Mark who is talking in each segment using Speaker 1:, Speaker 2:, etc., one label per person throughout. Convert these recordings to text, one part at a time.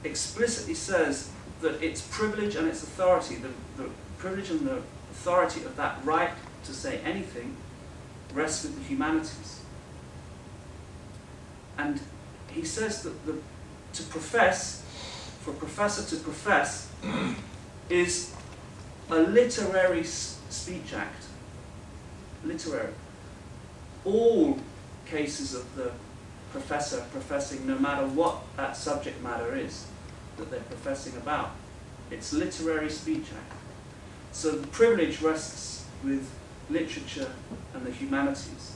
Speaker 1: explicitly says that its privilege and its authority, the privilege and the authority of that right to say anything, rests with the humanities. And he says that to profess, for a professor to profess, is a literary speech act. Literary. All cases of the professor professing, no matter what that subject matter is that they're professing about, it's literary speech act. So the privilege rests with literature and the humanities.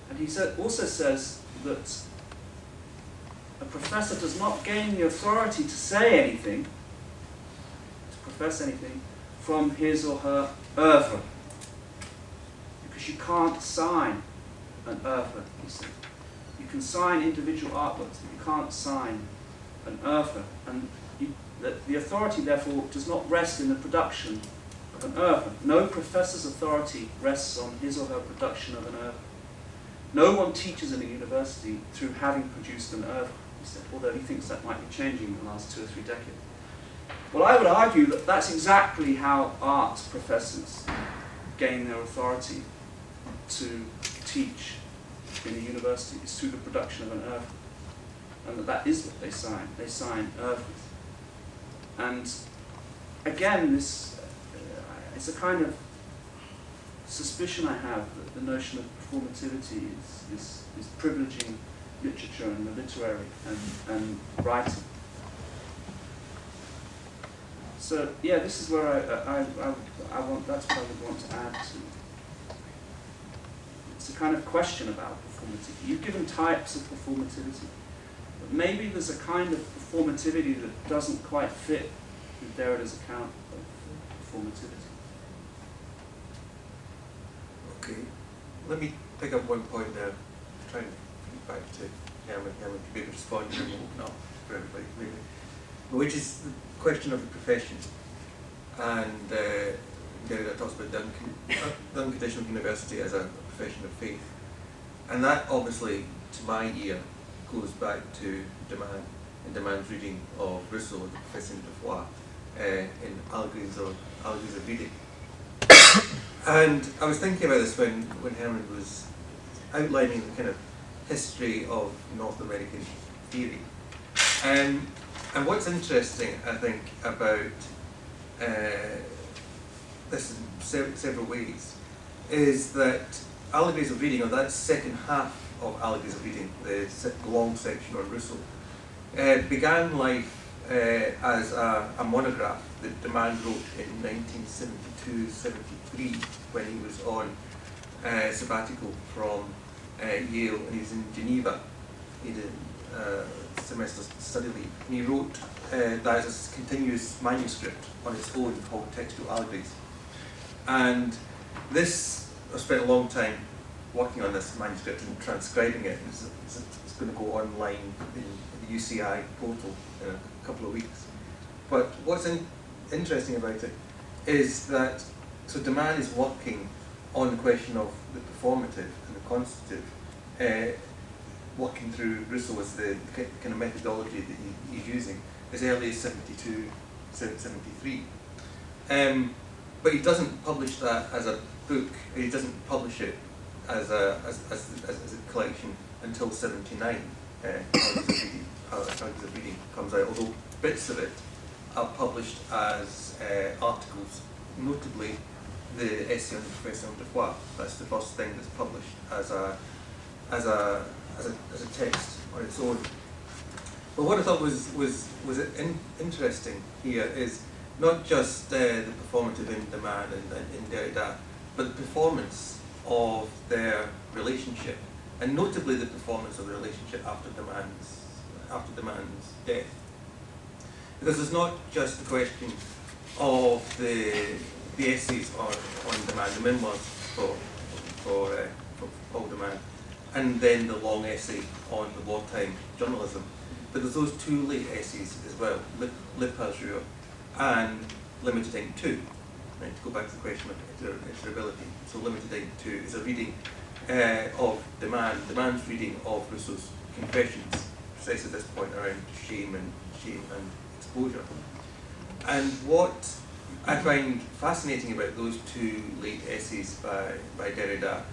Speaker 1: And he also says that a professor does not gain the authority to say anything, to profess anything, from his or her oeuvre. Because you can't sign an oeuvre, he said. You can sign individual artworks, but you can't sign an oeuvre. And the authority, therefore, does not rest in the production of an oeuvre. No professor's authority rests on his or her production of an oeuvre. No one teaches in a university through having produced an oeuvre, he said, although he thinks that might be changing in the last 2 or 3 decades. Well, I would argue that that's exactly how arts professors gain their authority to teach in a university, is through the production of an oeuvre. And that is what they sign. They sign oeuvres. And again, this it's a kind of suspicion I have that the notion of performativity is privileging literature and the literary and writing. So yeah, this is where I want. That's what I would want to add to. It's a kind of question about performativity. You've given types of performativity, but maybe there's a kind of performativity that doesn't quite fit with Derrida's account of performativity.
Speaker 2: Okay, let me pick up one point there, try and feed back to Herman to be able to respond and then we'll open up for everybody, maybe. Which is the question of the profession. And Derrida talks about the unconditional university as a profession of faith. And that obviously, to my ear, goes back to Deman and Deman's reading of Rousseau, the Professing de Foi, in Allegories of Reading. And I was thinking about this when Herman was outlining the kind of history of North American theory. And what's interesting, I think, about this in several ways, is that Allegories of Reading, or that second half of Allegories of Reading, the long section on Rousseau, began life as a monograph that Deman wrote in 1972-73 when he was on sabbatical from Yale, and he was in Geneva. He did semester study leave, and he wrote that as a continuous manuscript on its own called Textual Allegories. And this, I spent a long time working on this manuscript and transcribing it. It's going to go online in the UCI portal in a couple of weeks. But what's interesting about it is that, so Deman is working on the question of the performative and the constitutive, working through Rousseau as the kind of methodology that he's using as early as 72, 73. But he doesn't publish that as a book. He doesn't publish it as a collection until 79. Allegories of Reading comes out, although bits of it are published as articles, notably the essay on the Professing de Foi. That's the first thing that's published as a text on its own. But what I thought was interesting here is not just the performative in Deman and in Derrida, but the performance of their relationship, and notably the performance of the relationship after Deman's death. Because it's not just the question of the essays on Deman, the memoirs for Paul Deman, and then the long essay on the wartime journalism. But there's those two late essays as well, Le Parjure and Limited Ink 2. Right, to go back to the question of iterability. So Limited Ink 2 is a reading of Deman's reading of Rousseau's Confessions, stress at this point around shame and exposure. And what I find fascinating about those two late essays by Derrida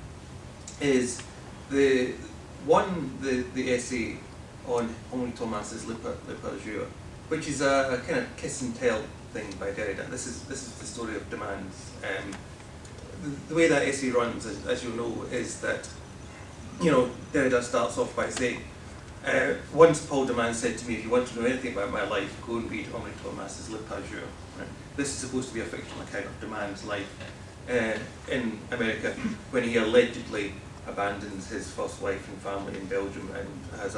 Speaker 2: is the essay on Henri Thomas's Le Parjure, which is a kind of kiss and tell thing by Derrida. This is the story of demands. The way that essay runs, as you know, is that Derrida starts off by saying, once Paul Demand said to me, if you want to know anything about my life, go and read Henri Thomas's Le Parjure. Right? This is supposed to be a fictional account of Demand's life in America when he allegedly abandons his first wife and family in Belgium and has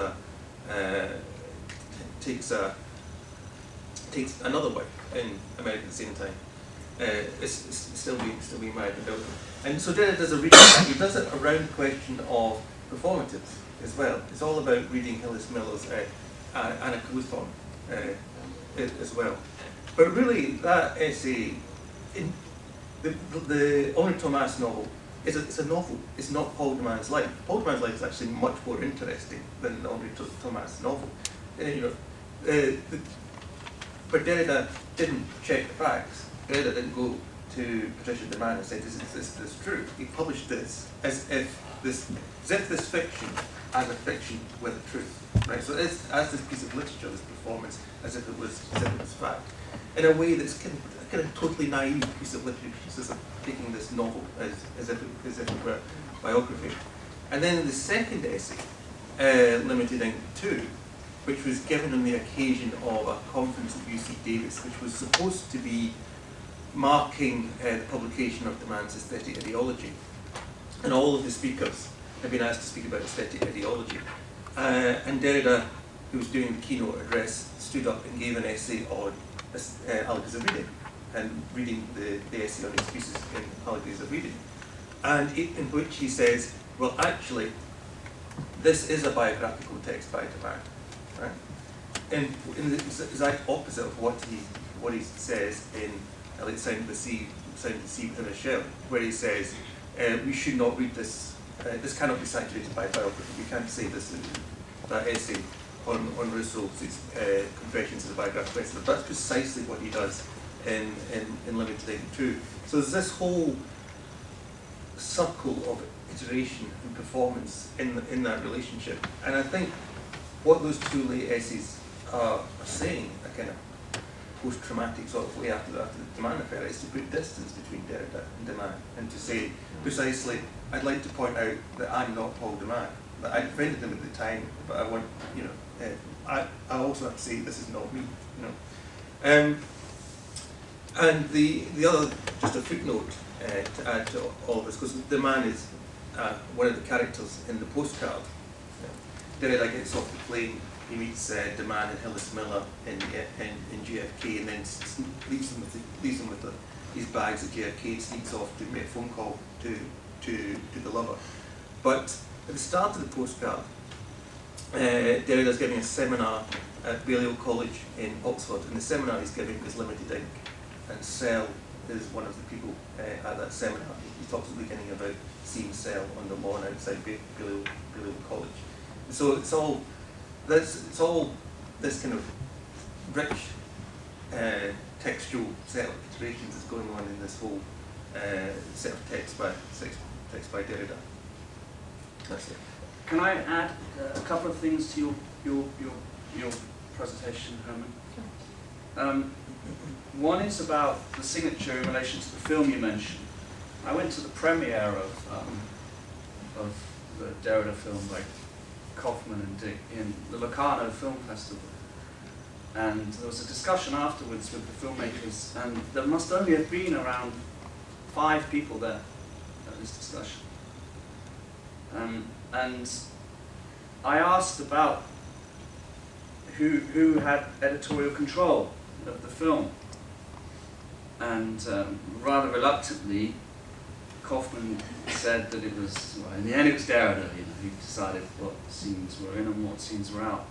Speaker 2: takes another wife in America at the same time. It's still being married in Belgium. And so Derrida does a reading. He does it around the question of performatives as well. It's all about reading Hillis Miller's Anna Cawthorn as well. But really, that essay, in the Henri Thomas novel, it's a novel. It's not Paul Demand's life. Paul Demand's life is actually much more interesting than the Henri Thomas novel. But Derrida didn't check the facts. Derrida didn't go to Patricia Demand and say, "This is true." He published this as if this fiction as a fiction with a truth, right? So it's as this piece of literature, this performance, as if it was fact, in a way that's kind of totally naive piece of literature, just taking this novel as if it were biography. And then the second essay, Limited Ink 2, which was given on the occasion of a conference at UC Davis, which was supposed to be marking the publication of Demand's aesthetic ideology. And all of the speakers have been asked to speak about aesthetic ideology. And Derrida, who was doing the keynote address, stood up and gave an essay on allegories of reading, and reading the essay on excuses in allegories of reading. And in which he says, well, actually, this is a biographical text by Demand. Right? And the exact opposite of what he says in Sound of the Sea Within a Shell, where he says, we should not read this, this cannot be saturated by biography. We can't say this in that essay on Rousseau's Confessions of the Biographical Essay. That's precisely what he does in Limited Ink 2. So there's this whole circle of iteration and performance in that relationship. And I think what those two late essays are saying, a kind of post-traumatic sort of way after the Demand affair, is to put distance between Derrida and Demand, and to say precisely, I'd like to point out that I'm not Paul Demand, that I defended him at the time, but I want, I also have to say this is not me, and the other, just a footnote to add to all of this, because Demand is one of the characters in the postcard. Derrida gets off the plane, he meets Demand and Hillis Miller in JFK, and then leaves them with his bags at JFK and sneaks off to make a phone call to the lover. But at the start of the postcard, Derrida's giving a seminar at Balliol College in Oxford, and the seminar he's giving is Limited Ink, and Sell is one of the people at that seminar. He talks at the beginning about seeing Sell on the lawn outside Balliol College. So it's all this kind of rich textual set of iterations that's going on in this whole set of text by Derrida. That's it.
Speaker 1: Can I add a couple of things to your presentation, Herman? One is about the signature in relation to the film you mentioned. I went to the premiere of the Derrida film by Kaufman and Dick in the Locarno Film Festival, and there was a discussion afterwards with the filmmakers, and there must only have been around 5 people there at this discussion. And I asked about who had editorial control of the film, and rather reluctantly, Kaufman said that it was, well, in the end it was Derrida, who decided what scenes were in and what scenes were out.